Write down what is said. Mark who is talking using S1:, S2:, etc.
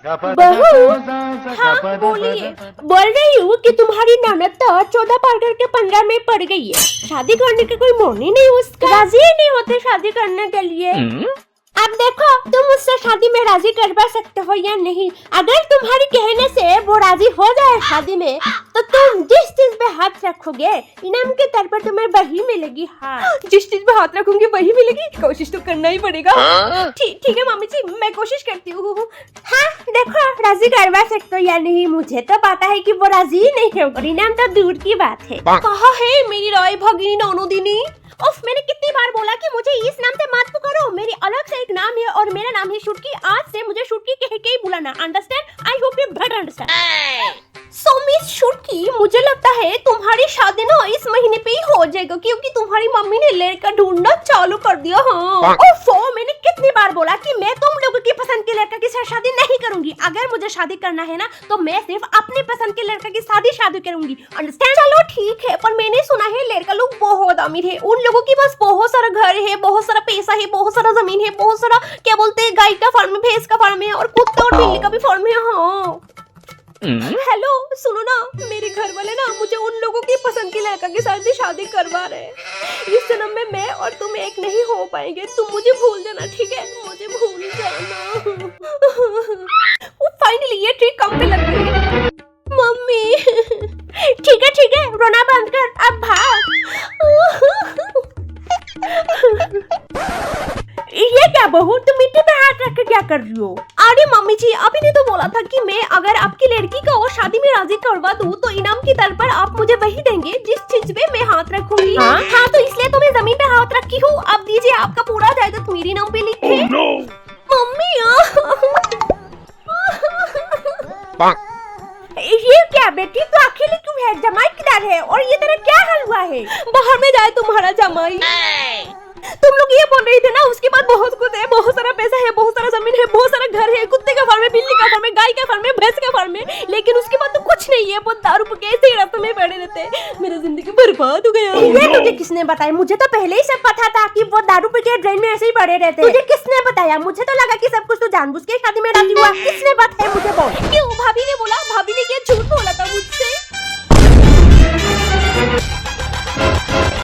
S1: बहू, हाँ बोलिए। बोल रही हूँ कि तुम्हारी ननद तो 14 पार करके 15 में पड़ गई है। शादी करने की कोई मन ही नहीं, उसका राजी ही नहीं होते शादी करने के लिए। अब देखो, तुम उससे शादी में राजी करवा सकते हो या नहीं। अगर तुम्हारी कहने से वो राजी हो जाए शादी में, तो तुम जिस चीज पे हाथ रखोगे इनाम के तौर पर तुम्हें वही मिलेगी। हाँ,
S2: जिस चीज पे हाथ रखूंगी वही मिलेगी। कोशिश तो करना ही पड़ेगा। ठीक है मम्मी जी, मैं कोशिश करती हूँ।
S1: हाँ देखो, राजी करवा सकते हो या नहीं। मुझे तो पता है कि वो राजी ही नहीं है, और इनाम तो दूर की बात है।
S2: कहाँ है मेरी राय भगिनी नौनोदिनी?
S1: उफ, मैंने कितनी बार बोला कि मुझे इस नाम से मत पुकारो। मेरी अलग से एक नाम है और मेरा नाम है शुटकी। आज से मुझे शुटकी कह के ही बुलाना, understand? I hope you better understand.
S2: So miss Shutki, मुझे लगता है तुम्हारी शादी ना इस महीने पे ही हो जाएगा, क्योंकि तुम्हारी मम्मी ने लड़का ढूंढना चालू कर दिया। हाँ
S1: ओफो, मैंने कितनी बार बोला कि मैं तुम लोगों की पसंद के लड़का के साथ शादी नहीं करूंगी। अगर मुझे शादी करना है ना, तो मैं सिर्फ अपनी पसंद के लड़का की शादी करूंगी, अंडरस्टैंड?
S2: चलो ठीक है, पर मैंने सुना है लड़का लोग बहुत अमीर है। उन लोगों के पास बहुत सारा घर है, बहुत सारा पैसा है, बहुत सारा जमीन है, बहुत सारा क्या बोलते हैं, गाय का फार्म है, भैंस का फार्म है, और कुत्ते और बिल्ली का भी फार्म है। हाँ हेलो, सुनो ना, मेरे घर वाले ना मुझे उन लोगों की पसंद के लड़का के साथ शादी करवा रहे हैं। इस जन्म में मैं और तुम एक नहीं हो पाएंगे। तुम मुझे भूल जाना, ठीक है? मुझे भूल जाना। वो फाइनली ये ट्रिक काम पे लग गई है। मम्मी
S1: ठीक है, रोना बंद कर, अब भाग। ये क्या बहू, तुम मिट्टी पे हाथ रख के क्या कर रही हो?
S2: अरे मम्मी जी, अभी ने तो बोला था कि मैं अगर आपकी लड़की को शादी में राजी करवा दूं, तो इनाम की तौर पर आप मुझे वही देंगे जिस चीज पे मैं हाथ रखूंगी। हाँ, तो इसलिए तो मैं जमीन पे हाथ रखी हूँ। अब दीजिए, आपका पूरा जायदाद मेरे नाम पे लिखे। मम्मी
S1: ये क्या बेटी, तू अकेली क्यों है? जमाई किधर है? और ये तेरा क्या हाल हुआ है?
S2: बाहर में जाए तुम्हारा जमाई। तुम लोग ये बोल रही थे ना, उसके बाद बहुत कुछ है, बहुत सारा पैसा है, बहुत सारा जमीन है, बहुत सारा घर है, कुत्ते का फार्म है, बिल्ली का फार्म है, गाय का फार्म है, भैंस का फार्म है, लेकिन उसके बाद तो कुछ नहीं है। बहुत दारू पी के ऐसे ही रास्ते में पड़े रहते हैं। मेरा जिंदगी बर्बाद हो गया।
S1: ये तुझे किसने बताया? मुझे तो पहले ही सब पता था कि वो दारू पी के ड्रेन में ऐसे ही पड़े रहते हैं। तुझे किसने बताया? मुझे तो लगा कि सब कुछ तो जानबूझ के शादी में राजी हुआ। किसने बताया मुझे? बोल।
S2: क्यों? भाभी ने बोला। भाभी ने क्या झूठ बोला था मुझसे?